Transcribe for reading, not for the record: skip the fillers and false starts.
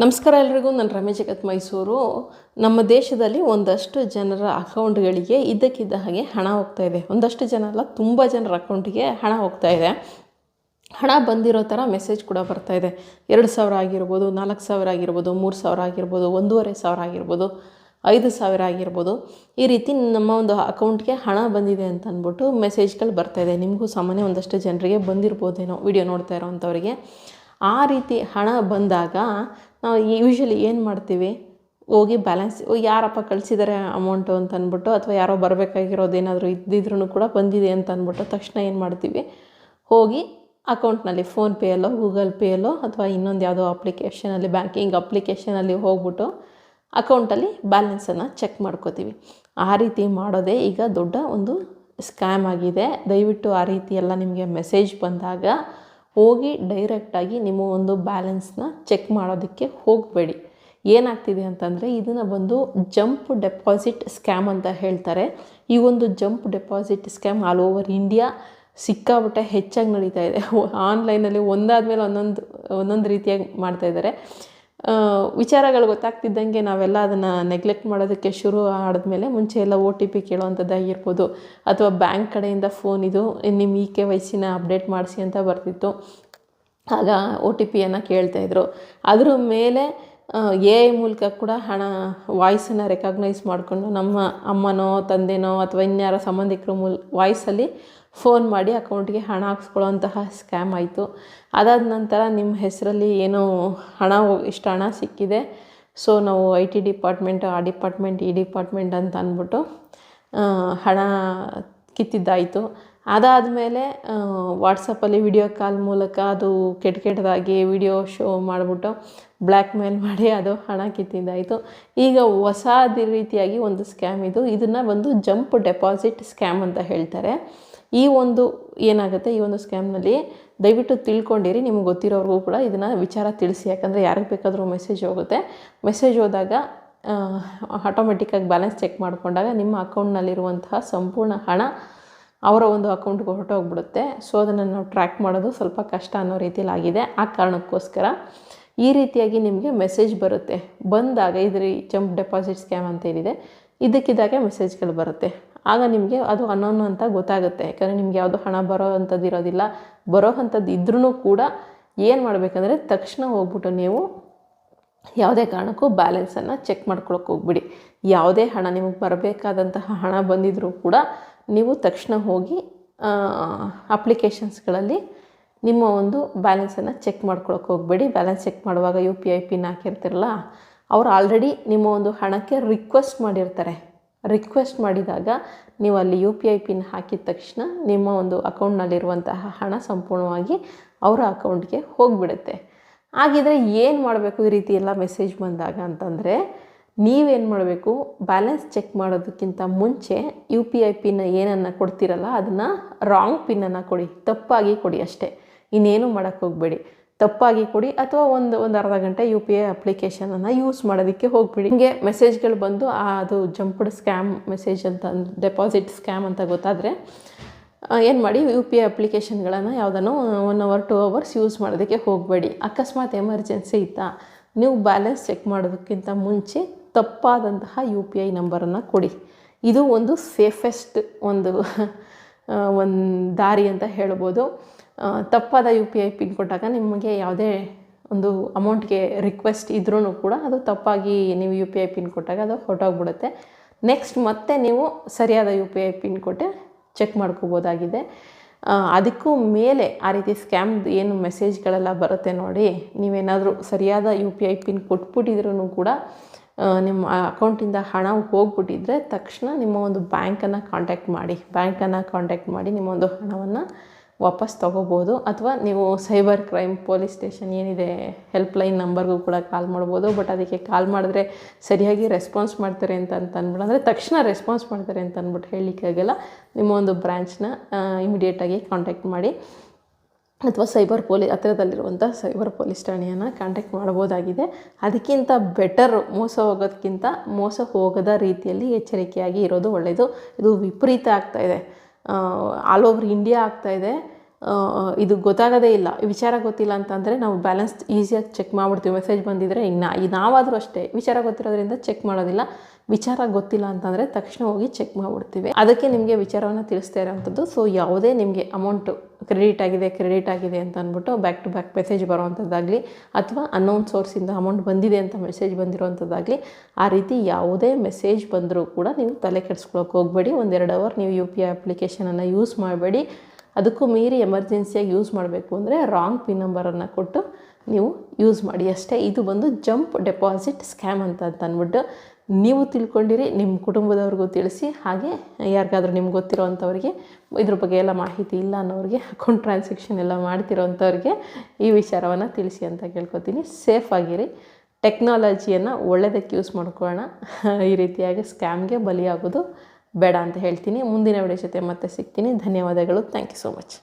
ನಮಸ್ಕಾರ ಎಲ್ರಿಗೂ. ನಾನು ರಮೇಶ್ ಜಗತ್ ಮೈಸೂರು. ನಮ್ಮ ದೇಶದಲ್ಲಿ ಒಂದಷ್ಟು ಜನರ ಅಕೌಂಟ್ಗಳಿಗೆ ಇದ್ದಕ್ಕಿದ್ದ ಹಾಗೆ ಹಣ ಹೋಗ್ತಾ ಇದೆ. ಒಂದಷ್ಟು ಜನ ಅಲ್ಲ, ತುಂಬ ಜನರ ಅಕೌಂಟಿಗೆ ಹಣ ಹೋಗ್ತಾ ಇದೆ. ಹಣ ಬಂದಿರೋ ಥರ ಮೆಸೇಜ್ ಕೂಡ ಬರ್ತಾ ಇದೆ. 2,000 ಆಗಿರ್ಬೋದು, 4,000 ಆಗಿರ್ಬೋದು, 3,000 ಆಗಿರ್ಬೋದು, 1,500 ಆಗಿರ್ಬೋದು, 5,000 ಆಗಿರ್ಬೋದು. ಈ ರೀತಿ ನಮ್ಮ ಒಂದು ಅಕೌಂಟ್ಗೆ ಹಣ ಬಂದಿದೆ ಅಂತ ಅಂದ್ಬಿಟ್ಟು ಮೆಸೇಜ್ಗಳು ಬರ್ತಾಯಿದೆ. ನಿಮಗೂ ಸಾಮಾನ್ಯ ಒಂದಷ್ಟು ಜನರಿಗೆ ಬಂದಿರ್ಬೋದೇನೋ, ವಿಡಿಯೋ ನೋಡ್ತಾ ಇರೋವಂಥವ್ರಿಗೆ. ಆ ರೀತಿ ಹಣ ಬಂದಾಗ ನಾವು ಯೂಶ್ವಲಿ ಏನು ಮಾಡ್ತೀವಿ, ಹೋಗಿ ಬ್ಯಾಲೆನ್ಸ್ ಯಾರಪ್ಪ ಕಳಿಸಿದ್ದಾರೆ ಅಮೌಂಟು ಅಂತ ಅಂದ್ಬಿಟ್ಟು, ಅಥವಾ ಯಾರೋ ಬರಬೇಕಾಗಿರೋದೇನಾದರೂ ಇದ್ದಿದ್ರೂ ಕೂಡ ಬಂದಿದೆ ಅಂತ ಅಂದ್ಬಿಟ್ಟು ತಕ್ಷಣ ಏನು ಮಾಡ್ತೀವಿ, ಹೋಗಿ ಅಕೌಂಟ್ನಲ್ಲಿ ಫೋನ್ಪೇಯಲ್ಲೋ, ಗೂಗಲ್ ಪೇಯಲ್ಲೋ, ಅಥವಾ ಇನ್ನೊಂದು ಯಾವುದೋ ಅಪ್ಲಿಕೇಶನಲ್ಲಿ, ಬ್ಯಾಂಕಿಂಗ್ ಅಪ್ಲಿಕೇಶನಲ್ಲಿ ಹೋಗ್ಬಿಟ್ಟು ಅಕೌಂಟಲ್ಲಿ ಬ್ಯಾಲೆನ್ಸನ್ನು ಚೆಕ್ ಮಾಡ್ಕೋತೀವಿ. ಆ ರೀತಿ ಮಾಡೋದೇ ಈಗ ದೊಡ್ಡ ಒಂದು ಸ್ಕ್ಯಾಮ್ ಆಗಿದೆ. ದಯವಿಟ್ಟು ಆ ರೀತಿ ಎಲ್ಲ ನಿಮಗೆ ಮೆಸೇಜ್ ಬಂದಾಗ ಹೋಗಿ ಡೈರೆಕ್ಟಾಗಿ ನಿಮ್ಮ ಒಂದು ಬ್ಯಾಲೆನ್ಸ್ನ ಚೆಕ್ ಮಾಡೋದಕ್ಕೆ ಹೋಗಬೇಡಿ. ಏನಾಗ್ತಿದೆ ಅಂತಂದರೆ, ಇದನ್ನು ಬಂದು ಜಂಪ್ ಡೆಪಾಸಿಟ್ ಸ್ಕ್ಯಾಮ್ ಅಂತ ಹೇಳ್ತಾರೆ. ಈ ಒಂದು jump deposit scam all over India ಸಿಕ್ಕಾಬಿಟ್ಟೆ ಹೆಚ್ಚಾಗಿ ನಡೀತಾ ಇದೆ. ಆನ್ಲೈನಲ್ಲಿ ಒಂದಾದ್ಮೇಲೆ ಒಂದೊಂದು ರೀತಿಯಾಗಿ ಮಾಡ್ತಾಯಿದ್ದಾರೆ. ವಿಚಾರಗಳು ಗೊತ್ತಾಗ್ತಿದ್ದಂಗೆ ನಾವೆಲ್ಲ ಅದನ್ನು ನೆಗ್ಲೆಕ್ಟ್ ಮಾಡೋದಕ್ಕೆ ಶುರು ಆಡಿದ್ಮೇಲೆ, ಮುಂಚೆ ಎಲ್ಲ OTP ಕೇಳೋವಂಥದ್ದಾಗಿರ್ಬೋದು, ಅಥವಾ ಬ್ಯಾಂಕ್ ಕಡೆಯಿಂದ ಫೋನ್ ಇದು ನಿಮ್ಮ KYC ಅಪ್ಡೇಟ್ ಮಾಡಿಸಿ ಅಂತ ಬರ್ತಿತ್ತು. ಆಗ OTPಯನ್ನು ಕೇಳ್ತಾಯಿದ್ರು. ಅದ್ರ ಮೇಲೆ AI ಮೂಲಕ ಕೂಡ ಹಣ ವಾಯ್ಸನ್ನು ರೆಕಗ್ನೈಸ್ ಮಾಡಿಕೊಂಡು ನಮ್ಮ ಅಮ್ಮನೋ ತಂದೆನೋ ಅಥವಾ ಇನ್ಯಾರೋ ಸಂಬಂಧಿಕರ ವಾಯ್ಸಲ್ಲಿ ಫೋನ್ ಮಾಡಿ ಅಕೌಂಟಿಗೆ ಹಣ ಹಾಕ್ಸ್ಕೊಳ್ಳೋಂತಹ ಸ್ಕ್ಯಾಮ್ ಆಯಿತು. ಅದಾದ ನಂತರ ನಿಮ್ಮ ಹೆಸರಲ್ಲಿ ಏನೋ ಇಷ್ಟು ಹಣ ಸಿಕ್ಕಿದೆ, ಸೊ ನಾವು IT ಡಿಪಾರ್ಟ್ಮೆಂಟ್, ಆ ಡಿಪಾರ್ಟ್ಮೆಂಟ್, ಈ ಡಿಪಾರ್ಟ್ಮೆಂಟ್ ಅಂತ ಅಂದ್ಬಿಟ್ಟು ಹಣ ಕಿತ್ತಿದ್ದಾಯಿತು. ಅದಾದಮೇಲೆ ವಾಟ್ಸಪ್ಪಲ್ಲಿ ವಿಡಿಯೋ ಕಾಲ್ ಮೂಲಕ ಅದು ಕೆಟ್ಟದಾಗಿ ವಿಡಿಯೋ ಶೋ ಮಾಡಿಬಿಟ್ಟು ಬ್ಲ್ಯಾಕ್ ಮೇಲ್ ಮಾಡಿ ಅದು ಹಣ ಕಿತ್ತಿದ್ದಾಯಿತು. ಈಗ ಹೊಸ ರೀತಿಯಾಗಿ ಒಂದು ಸ್ಕ್ಯಾಮ್ ಇದು. ಇದನ್ನು ಒಂದು ಜಂಪ್ ಡೆಪಾಸಿಟ್ ಸ್ಕ್ಯಾಮ್ ಅಂತ ಹೇಳ್ತಾರೆ. ಈ ಒಂದು ಏನಾಗುತ್ತೆ, ಈ ಒಂದು ಸ್ಕ್ಯಾಮ್ನಲ್ಲಿ ದಯವಿಟ್ಟು ತಿಳ್ಕೊಂಡಿರಿ. ನಿಮ್ಗೆ ಗೊತ್ತಿರೋರ್ಗೂ ಕೂಡ ಇದನ್ನು ವಿಚಾರ ತಿಳಿಸಿ. ಯಾಕಂದರೆ ಯಾರಿಗೆ ಬೇಕಾದರೂ ಮೆಸೇಜ್ ಹೋಗುತ್ತೆ. ಮೆಸೇಜ್ ಹೋದಾಗ ಆಟೋಮೆಟಿಕ್ಕಾಗಿ ಬ್ಯಾಲೆನ್ಸ್ ಚೆಕ್ ಮಾಡಿಕೊಂಡಾಗ ನಿಮ್ಮ ಅಕೌಂಟ್ನಲ್ಲಿರುವಂತಹ ಸಂಪೂರ್ಣ ಹಣ ಅವರ ಒಂದು ಅಕೌಂಟ್ಗೆ ಹೊರಟೋಗ್ಬಿಡುತ್ತೆ. ಸೊ ಅದನ್ನು ನಾವು ಟ್ರ್ಯಾಕ್ ಮಾಡೋದು ಸ್ವಲ್ಪ ಕಷ್ಟ ಅನ್ನೋ ರೀತಿಯಲ್ಲಿ ಆಗಿದೆ. ಆ ಕಾರಣಕ್ಕೋಸ್ಕರ ಈ ರೀತಿಯಾಗಿ ನಿಮಗೆ ಮೆಸೇಜ್ ಬರುತ್ತೆ. ಬಂದಾಗ ಇದ್ರ ಜಂಪ್ ಡೆಪಾಸಿಟ್ ಸ್ಕ್ಯಾಮ್ ಅಂತ ಏನಿದೆ, ಇದಕ್ಕಿದ್ದಾಗೆ ಮೆಸೇಜ್ಗಳು ಬರುತ್ತೆ. ಆಗ ನಿಮಗೆ ಅದು ಅನ್ನೋನು ಅಂತ ಗೊತ್ತಾಗುತ್ತೆ. ಯಾಕಂದರೆ ನಿಮ್ಗೆ ಯಾವುದೋ ಹಣ ಬರೋ ಅಂಥದ್ದು ಇರೋದಿಲ್ಲ. ಬರೋ ಅಂಥದ್ದು ಇದ್ರೂ ಕೂಡ ಏನು ಮಾಡಬೇಕಂದ್ರೆ, ತಕ್ಷಣ ಹೋಗ್ಬಿಟ್ಟು ನೀವು ಯಾವುದೇ ಕಾರಣಕ್ಕೂ ಬ್ಯಾಲೆನ್ಸನ್ನು ಚೆಕ್ ಮಾಡ್ಕೊಳಕ್ಕೆ ಹೋಗ್ಬಿಡಿ. ಯಾವುದೇ ಹಣ ನಿಮಗೆ ಬರಬೇಕಾದಂತಹ ಹಣ ಬಂದಿದ್ರೂ ಕೂಡ ನೀವು ತಕ್ಷಣ ಹೋಗಿ ಅಪ್ಲಿಕೇಶನ್ಸ್ಗಳಲ್ಲಿ ನಿಮ್ಮ ಒಂದು ಬ್ಯಾಲೆನ್ಸನ್ನು ಚೆಕ್ ಮಾಡ್ಕೊಳಕ್ಕೆ ಹೋಗಬೇಡಿ. ಬ್ಯಾಲೆನ್ಸ್ ಚೆಕ್ ಮಾಡುವಾಗ UPI ಪಿನ್ ಹಾಕಿರ್ತಿರಲ್ಲ, ಅವ್ರು ಆಲ್ರೆಡಿ ನಿಮ್ಮ ಒಂದು ಹಣಕ್ಕೆ ರಿಕ್ವೆಸ್ಟ್ ಮಾಡಿರ್ತಾರೆ. ರಿಕ್ವೆಸ್ಟ್ ಮಾಡಿದಾಗ ನೀವು ಅಲ್ಲಿ UPI ಪಿನ್ ಹಾಕಿದ ತಕ್ಷಣ ನಿಮ್ಮ ಒಂದು ಅಕೌಂಟ್ನಲ್ಲಿರುವಂತಹ ಹಣ ಸಂಪೂರ್ಣವಾಗಿ ಅವರ ಅಕೌಂಟ್ಗೆ ಹೋಗಿಬಿಡುತ್ತೆ. ಹಾಗಿದ್ರೆ ಏನು ಮಾಡಬೇಕು ಈ ರೀತಿ ಎಲ್ಲ ಮೆಸೇಜ್ ಬಂದಾಗ ಅಂತಂದರೆ, ನೀವೇನು ಮಾಡಬೇಕು, ಬ್ಯಾಲೆನ್ಸ್ ಚೆಕ್ ಮಾಡೋದಕ್ಕಿಂತ ಮುಂಚೆ UPI ಪಿನ್ ಏನನ್ನು ಕೊಡ್ತೀರಲ್ಲ, ಅದನ್ನು ರಾಂಗ್ ಪಿನ್ನನ್ನು ಕೊಡಿ. ತಪ್ಪಾಗಿ ಕೊಡಿ ಅಷ್ಟೇ, ಇನ್ನೇನು ಮಾಡೋಕ್ಕೆ ಹೋಗಬೇಡಿ. ತಪ್ಪಾಗಿ ಕೊಡಿ, ಅಥವಾ ಒಂದು ಅರ್ಧ ಗಂಟೆ UPI ಅಪ್ಲಿಕೇಶನನ್ನು ಯೂಸ್ ಮಾಡೋದಕ್ಕೆ ಹೋಗ್ಬಿಡಿ. ನಿಮಗೆ ಮೆಸೇಜ್ಗಳು ಬಂದು ಅದು ಜಂಪ್ಡ್ ಸ್ಕ್ಯಾಮ್ ಮೆಸೇಜ್ ಅಂತ, ಡೆಪಾಸಿಟ್ ಸ್ಕ್ಯಾಮ್ ಅಂತ ಗೊತ್ತಾದರೆ ಏನು ಮಾಡಿ, UPI ಅಪ್ಲಿಕೇಶನ್ಗಳನ್ನು ಯಾವುದನ್ನು 1 hour 2 hours ಯೂಸ್ ಮಾಡೋದಕ್ಕೆ ಹೋಗಬೇಡಿ. ಅಕಸ್ಮಾತ್ ಎಮರ್ಜೆನ್ಸಿ ಇತ್ತಾ, ನೀವು ಬ್ಯಾಲೆನ್ಸ್ ಚೆಕ್ ಮಾಡೋದಕ್ಕಿಂತ ಮುಂಚೆ ತಪ್ಪಾದಂತಹ UPI ನಂಬರನ್ನು ಕೊಡಿ. ಇದು ಒಂದು ಸೇಫೆಸ್ಟ್ ಒಂದು ದಾರಿ ಅಂತ ಹೇಳ್ಬೋದು. ತಪ್ಪಾದ UPI ಪಿನ್ ಕೊಟ್ಟಾಗ ನಿಮಗೆ ಯಾವುದೇ ಒಂದು ಅಮೌಂಟ್ಗೆ ರಿಕ್ವೆಸ್ಟ್ ಇದ್ರೂ ಕೂಡ ಅದು ತಪ್ಪಾಗಿ ನೀವು UPI ಪಿನ್ ಕೊಟ್ಟಾಗ ಅದು ಹೊರಟೋಗ್ಬಿಡುತ್ತೆ. ನೆಕ್ಸ್ಟ್ ಮತ್ತೆ ನೀವು ಸರಿಯಾದ UPI ಪಿನ್ ಕೊಟ್ಟೆ ಚೆಕ್ ಮಾಡ್ಕೋಬೋದಾಗಿದೆ. ಅದಕ್ಕೂ ಮೇಲೆ ಆ ರೀತಿ ಸ್ಕ್ಯಾಮ್ ಏನು ಮೆಸೇಜ್ಗಳೆಲ್ಲ ಬರುತ್ತೆ ನೋಡಿ, ನೀವೇನಾದರೂ ಸರಿಯಾದ UPI ಪಿನ್ ಕೊಟ್ಬಿಟ್ಟಿದ್ರೂ ಕೂಡ ನಿಮ್ಮ ಅಕೌಂಟಿಂದ ಹಣ ಹೋಗ್ಬಿಟ್ಟಿದ್ರೆ ತಕ್ಷಣ ನಿಮ್ಮ ಒಂದು ಬ್ಯಾಂಕನ್ನು ಕಾಂಟ್ಯಾಕ್ಟ್ ಮಾಡಿ ನಿಮ್ಮ ಒಂದು ಹಣವನ್ನು ವಾಪಸ್ ತೊಗೋಬೋದು. ಅಥವಾ ನೀವು ಸೈಬರ್ ಕ್ರೈಮ್ ಪೊಲೀಸ್ ಸ್ಟೇಷನ್ ಏನಿದೆ, ಹೆಲ್ಪ್ಲೈನ್ ನಂಬರ್ಗೂ ಕೂಡ ಕಾಲ್ ಮಾಡ್ಬೋದು. ಬಟ್ ಅದಕ್ಕೆ ಕಾಲ್ ಮಾಡಿದ್ರೆ ಸರಿಯಾಗಿ ರೆಸ್ಪಾನ್ಸ್ ಮಾಡ್ತಾರೆ ಅಂತ ಅಂದ್ಬಿಟ್ಟು, ಅಂದರೆ ತಕ್ಷಣ ರೆಸ್ಪಾನ್ಸ್ ಮಾಡ್ತಾರೆ ಅಂತ ಅಂದ್ಬಿಟ್ಟು ಹೇಳಲಿಕ್ಕಾಗಲ್ಲ. ನಿಮ್ಮ ಒಂದು ಬ್ರ್ಯಾಂಚ್ನ ಇಮಿಡಿಯೇಟಾಗಿ ಕಾಂಟ್ಯಾಕ್ಟ್ ಮಾಡಿ, ಅಥವಾ ಹತ್ತಿರದಲ್ಲಿರುವಂಥ ಸೈಬರ್ ಪೊಲೀಸ್ ಠಾಣೆಯನ್ನು ಕಾಂಟ್ಯಾಕ್ಟ್ ಮಾಡ್ಬೋದಾಗಿದೆ. ಅದಕ್ಕಿಂತ ಬೆಟರ್ ಮೋಸ ಹೋಗದ ರೀತಿಯಲ್ಲಿ ಎಚ್ಚರಿಕೆಯಾಗಿ ಇರೋದು ಒಳ್ಳೆಯದು. ಇದು ವಿಪರೀತ ಆಗ್ತಾಯಿದೆ, ಆಲ್ ಓವರ್ ಇಂಡಿಯಾ ಆಗ್ತಾಯಿದೆ. ಇದು ಗೊತ್ತಾಗೋದೇ ಇಲ್ಲ, ವಿಚಾರ ಗೊತ್ತಿಲ್ಲ ಅಂತಂದರೆ ನಾವು ಬ್ಯಾಲೆನ್ಸ್ ಈಸಿಯಾಗಿ ಚೆಕ್ ಮಾಡಿಬಿಡ್ತೀವಿ. ಮೆಸೇಜ್ ಬಂದಿದ್ದರೆ ಈಗ ನಾವಾದರೂ ಅಷ್ಟೇ ವಿಚಾರ ಗೊತ್ತಿರೋದ್ರಿಂದ ಚೆಕ್ ಮಾಡೋದಿಲ್ಲ. ವಿಚಾರ ಗೊತ್ತಿಲ್ಲ ಅಂತಂದರೆ ತಕ್ಷಣ ಹೋಗಿ ಚೆಕ್ ಮಾಡಿಬಿಡ್ತೀವಿ. ಅದಕ್ಕೆ ನಿಮಗೆ ವಿಚಾರವನ್ನು ತಿಳಿಸ್ತಾ ಇರೋವಂಥದ್ದು. ಸೊ ಯಾವುದೇ ನಿಮಗೆ ಅಮೌಂಟು ಕ್ರೆಡಿಟ್ ಆಗಿದೆ ಅಂತ ಅಂದ್ಬಿಟ್ಟು ಬ್ಯಾಕ್ ಟು ಬ್ಯಾಕ್ ಮೆಸೇಜ್ ಬರೋವಂಥದ್ದಾಗಲಿ ಅಥವಾ ಅನ್ನೋನ್ ಸೋರ್ಸಿಂದ ಅಮೌಂಟ್ ಬಂದಿದೆ ಅಂತ ಮೆಸೇಜ್ ಬಂದಿರೋವಂಥದ್ದಾಗಲಿ, ಆ ರೀತಿ ಯಾವುದೇ ಮೆಸೇಜ್ ಬಂದರೂ ಕೂಡ ನೀವು ತಲೆ ಕೆಡಿಸ್ಕೊಳ್ಳೋಕೆ ಹೋಗಬೇಡಿ. 1-2 ಅವರ್ ನೀವು UPI ಅಪ್ಲಿಕೇಶನನ್ನು ಯೂಸ್ ಮಾಡಬೇಡಿ. ಅದಕ್ಕೂ ಮೀರಿ ಎಮರ್ಜೆನ್ಸಿಯಾಗಿ ಯೂಸ್ ಮಾಡಬೇಕು ಅಂದರೆ ರಾಂಗ್ ಪಿನ್ ನಂಬರನ್ನು ಕೊಟ್ಟು ನೀವು ಯೂಸ್ ಮಾಡಿ ಅಷ್ಟೇ. ಇದು ಬಂದು ಜಂಪ್ ಡೆಪಾಸಿಟ್ ಸ್ಕ್ಯಾಮ್ ಅಂತ ಅಂದ್ಬಿಟ್ಟು ನೀವು ತಿಳ್ಕೊಂಡಿರಿ, ನಿಮ್ಮ ಕುಟುಂಬದವ್ರಿಗೂ ತಿಳಿಸಿ. ಹಾಗೆ ಯಾರಿಗಾದ್ರೂ ನಿಮ್ಗೆ ಗೊತ್ತಿರೋವಂಥವ್ರಿಗೆ, ಇದ್ರ ಬಗ್ಗೆ ಎಲ್ಲ ಮಾಹಿತಿ ಇಲ್ಲ ಅನ್ನೋರಿಗೆ, ಅಕೌಂಟ್ ಟ್ರಾನ್ಸಾಕ್ಷನ್ ಎಲ್ಲ ಮಾಡ್ತಿರೋವಂಥವ್ರಿಗೆ ಈ ವಿಚಾರವನ್ನು ತಿಳಿಸಿ ಅಂತ ಕೇಳ್ಕೊತೀನಿ. ಸೇಫ್ ಆಗಿರಿ, ಟೆಕ್ನಾಲಜಿಯನ್ನು ಒಳ್ಳೆಯದಕ್ಕೆ ಯೂಸ್ ಮಾಡ್ಕೊಳ್ಳೋಣ. ಈ ರೀತಿಯಾಗಿ ಸ್ಕ್ಯಾಮ್ಗೆ ಬಲಿಯಾಗೋದು ಬೇಡ ಅಂತ ಹೇಳ್ತೀನಿ. ಮುಂದಿನ ವಿಡಿಯೋ ಜೊತೆ ಮತ್ತೆ ಸಿಗ್ತೀನಿ. ಧನ್ಯವಾದಗಳು. Thank you so much.